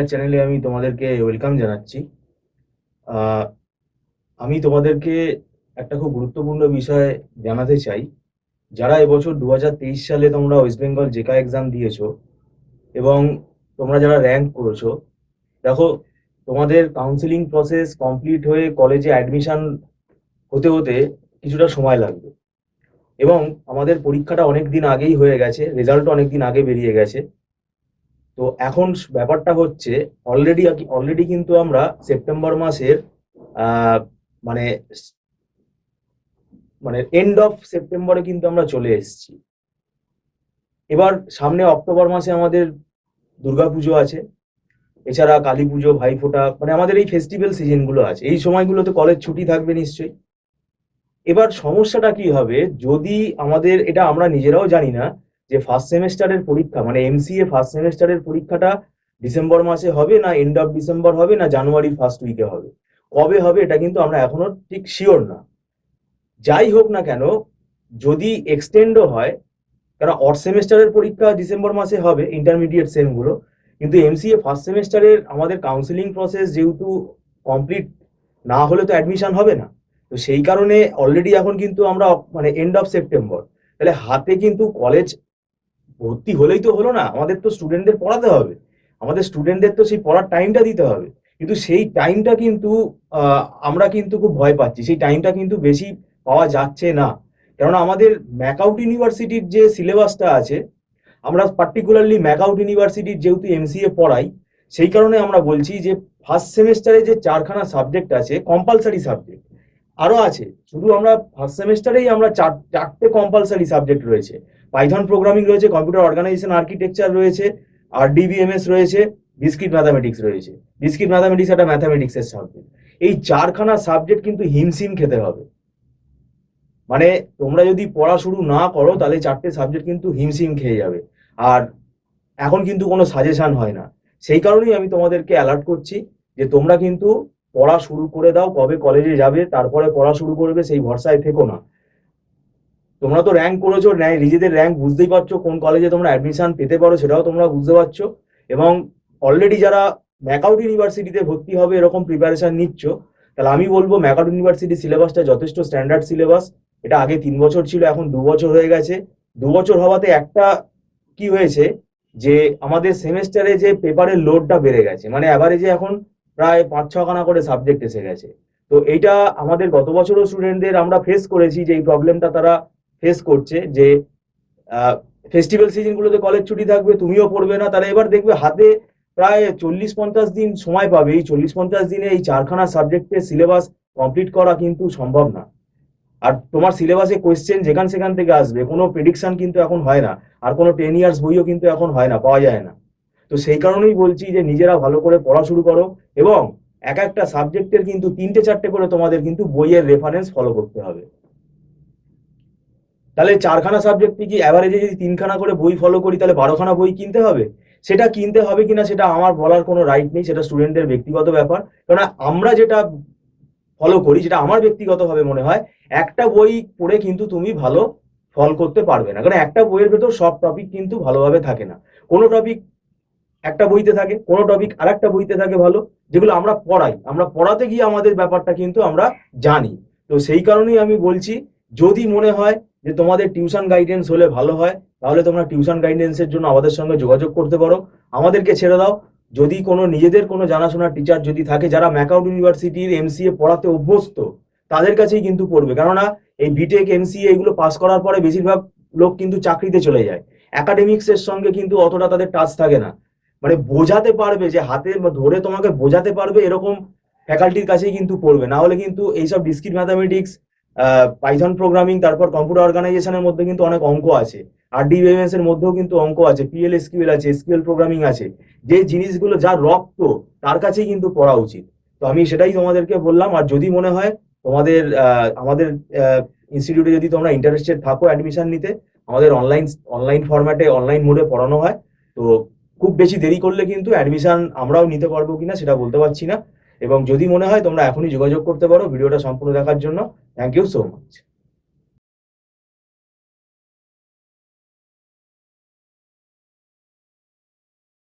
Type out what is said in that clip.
নাদিয়ার চ্যানেলে আমি তোমাদেরকে ওয়েলকাম জানাচ্ছি। আমি তোমাদেরকে একটা খুব গুরুত্বপূর্ণ বিষয় জানাতে চাই। যারা এবছর 2023 সালে তোমরা ওয়েস্ট বেঙ্গল জেকা এক্সাম দিয়েছো এবং তোমরা যারা র্যাঙ্ক করেছো, দেখো তোমাদের কাউন্সিলিং প্রসেস কমপ্লিট হয়ে কলেজে অ্যাডমিশন হতে হতে কিছুটা সময় লাগবে এবং আমাদের পরীক্ষাটা অনেক দিন আগেই হয়ে গেছে, রেজাল্ট অনেক দিন আগে বেরিয়ে গেছে। তো এখন ব্যাপারটা হচ্ছে অলরেডি কিন্তু আমরা সেপ্টেম্বর মাসের মানে মানে এন্ড অফ সেপ্টেম্বরে কিন্তু আমরা চলে এসেছি। এবার সামনে অক্টোবর মাসে আমাদের দুর্গাপুজো আছে, এছাড়া কালী পুজো, ভাইফোঁটা, মানে আমাদের এই ফেস্টিভ্যাল সিজনগুলো আছে। এই সময়গুলোতে কলেজ ছুটি থাকবে নিশ্চয়ই। এবার সমস্যাটা কি হবে যদি আমাদের, এটা আমরা নিজেরাও জানি না যে ফার্স্ট সেমেস্টারের পরীক্ষা মানে এমসিএ ফার্স্ট সেমেস্টারের পরীক্ষাটা ডিসেম্বর মাসে হবে না এন্ড অফ ডিসেম্বর হবে না জানুয়ারির ফার্স্ট উইকে হবে, কবে হবে এটা কিন্তু আমরা এখনো ঠিক শিওর না। যাই হোক না কেন, যদি এক্সটেন্ডও হয়, কারণ অড সেমেস্টারের পরীক্ষা ডিসেম্বর মাসে হবে ইন্টারমিডিয়েট সেমগুলো, কিন্তু এমসিএ ফার্স্ট সেমেস্টারের আমাদের কাউন্সিলিং প্রসেস যেহেতু কমপ্লিট না হলে তো অ্যাডমিশন হবে না। তো সেই কারণে অলরেডি এখন কিন্তু আমরা মানে এন্ড অফ সেপ্টেম্বর, তাহলে হাতে কিন্তু কলেজ ভর্তি হলেই তো হলো না, আমাদের তো স্টুডেন্টদের পড়াতে হবে, আমাদের স্টুডেন্টদের তো সেই পড়ার টাইমটা দিতে হবে। কিন্তু সেই টাইমটা কিন্তু আমরা কিন্তু খুব ভয় পাচ্ছি, সেই টাইমটা কিন্তু বেশি পাওয়া যাচ্ছে না। কেননা আমাদের ম্যাকাউট ইউনিভার্সিটির যে সিলেবাসটা আছে, আমরা পার্টিকুলারলি ম্যাকাউট ইউনিভার্সিটির যেহেতু এমসিএ পড়াই, সেই কারণে আমরা বলছি যে ফার্স্ট সেমেস্টারে যে 4খানা সাবজেক্ট আছে কম্পালসারি সাবজেক্ট, আরো আছে, শুধু আমরা ফার্স্ট সেমেস্টারেই আমরা চারটে কম্পালসারি সাবজেক্ট রয়েছে। পাইথন প্রোগ্রামিং রয়েছে, কম্পিউটার অর্গানাইজেশন আর্কিটেকচার রয়েছে, আর ডিবিএমএস রয়েছে, ডিসক্রিট ম্যাথামেটিক্স রয়েছে। ডিসক্রিট ম্যাথামেটিক্স একটা ম্যাথামেটিক্সের সাবজেক্ট। এই 4খানা সাবজেক্ট কিন্তু হিমশিম খেতে হবে, মানে তোমরা যদি পড়া শুরু না করো তাহলে 4টে সাবজেক্ট কিন্তু হিমশিম খেয়ে যাবে। আর এখন কিন্তু কোনো সাজেশন হয় না, সেই কারণেই আমি তোমাদেরকে অ্যালার্ট করছি যে তোমরা কিন্তু পড়া শুরু করে দাও। কবে কলেজে যাবে তারপরে পড়া শুরু করবে সেই ভরসায় থেকো না। তোমরা তো র্যাঙ্ক করেছো, নিজেদের র্যাঙ্ক বুঝতেই পারছো, কোন কলেজে তোমরা অ্যাডমিশন পেতে পারো সেটাও তোমরা বুঝতে পারছো। এবং অলরেডি যারা ম্যাকাউট ইউনিভার্সিটিতে ভর্তি হবে এরকম প্রিপারেশন নিচ্ছ, তাহলে আমি বলবো ম্যাকাউট ইউনিভার্সিটি সিলেবাসটা যথেষ্ট স্ট্যান্ডার্ড সিলেবাস। এটা আগে 3 বছর ছিল, এখন 2 বছর হয়ে গেছে। 2 বছর হওয়াতে একটা কি হয়েছে যে আমাদের সেমেস্টারে যে পেপারের লোডটা বেড়ে গেছে, মানে অ্যাভারেজে এখন প্রায় 5-6খানা করে সাবজেক্ট এসে গেছে। তো এইটা আমাদের গত বছরও স্টুডেন্টদের আমরা ফেস করেছি, যে এই প্রবলেমটা তারা ফেস করছে, যে ফেস্টিভ্যাল সিজনগুলোতে কলেজ ছুটি থাকবে, তুমিও পড়বে না, তাহলে এবার দেখবে হাতে প্রায় 40-50 দিন সময় পাবে। এই 40-50 দিনে এই 4খানা সাবজেক্টের সিলেবাস কমপ্লিট করা কিন্তু সম্ভব না। আর তোমার সিলেবাসে কোয়েশ্চেন যেখান সেখান থেকে আসবে, কোনো প্রেডিকশন কিন্তু এখন হয় না, আর কোনো 10 ইয়ার্স বইও কিন্তু এখন হয় না, পাওয়া যায় না। তো সেই কারণেই বলছি যে নিজেরা ভালো করে পড়া শুরু করো, এবং এক একটা সাবজেক্টের কিন্তু 3টে-4টে করে তোমাদের কিন্তু বইয়ের রেফারেন্স ফলো করতে হবে। তাহলে 4খানা সাবজেক্ট কি অ্যাভারেজে যদি 3খানা করে বই ফলো করি, তাহলে 12খানা বই কিনতে হবে। সেটা কিনতে হবে কিনা সেটা আমার বলার কোনো রাইট নেই, সেটা স্টুডেন্টদের ব্যক্তিগত ব্যাপার। কারণ আমরা যেটা ফলো করি, যেটা আমার ব্যক্তিগতভাবে মনে হয়, একটা বই পড়ে কিন্তু তুমি ভালো ফল করতে পারবে না, কারণ একটা বইয়ের ভেতর সব টপিক কিন্তু ভালোভাবে থাকে না। কোনো টপিক একটা বইতে থাকে, কোনো টপিক আর একটা বইতে থাকে ভালো, যেগুলো আমরা পড়াই, আমরা পড়াতে গিয়ে আমাদের ব্যাপারটা কিন্তু আমরা জানি। তো সেই কারণেই আমি বলছি, যদি মনে হয় যে তোমাদের টিউশন গাইডেন্স হলে ভালো হয়, তাহলে তোমরা টিউশন গাইডেন্সের জন্য আমাদের সঙ্গে যোগাযোগ করতে পারো, আমাদেরকে ছেড়ে দাও। যদি কোনো নিজেদের কোনো জানাশোনার টিচার যদি থাকে যারা ম্যাকাউট ইউনিভার্সিটির এমসিএ পড়াতে অভ্যস্ত, তাদের কাছেই কিন্তু পড়বে। কেননা এই বিটেক এমসিএ এগুলো পাস করার পরে বেশিরভাগ লোক কিন্তু চাকরিতে চলে যায়, একাডেমিক্সের সঙ্গে কিন্তু অতটা তাদের টাচ থাকে না। মানে বোঝাতে পারবে, যে হাতে ধরে তোমাকে বোঝাতে পারবে এরকম ফ্যাকাল্টির কাছেই কিন্তু পড়বে, না হলে কিন্তু এইসব ডিসক্রিট ম্যাথামেটিক্স, পাইথন প্রোগ্রামিং, তারপর কম্পিউটার অর্গানাইজেশনের মধ্যে কিন্তু অনেক অঙ্ক আছে, আর ডিবিএমএস এর মধ্যেও কিন্তু অঙ্ক আছে, পিএলএসকিউএল আছে, এসকিউএল প্রোগ্রামিং আছে। যে জিনিসগুলো যা রক্ত তার কাছেই কিন্তু পড়া উচিত। তো আমি সেটাই তোমাদেরকে বললাম। আর যদি মনে হয় তোমাদের আমাদের ইনস্টিটিউটে যদি তোমরা ইন্টারেস্টেড থাকো অ্যাডমিশন নিতে, আমাদের অনলাইন ফরম্যাটে অনলাইন মোডে পড়ানো হয়। তো খুব বেশি দেরি করলে কিন্তু অ্যাডমিশন আমরাও নিতে পারবো কিনা সেটা বলতে পারছি না। এবং যদি মনে হয় তোমরা এখনই যোগাযোগ করতে পারো। ভিডিওটা সম্পূর্ণ দেখার জন্য থ্যাংক ইউ সো মাচ।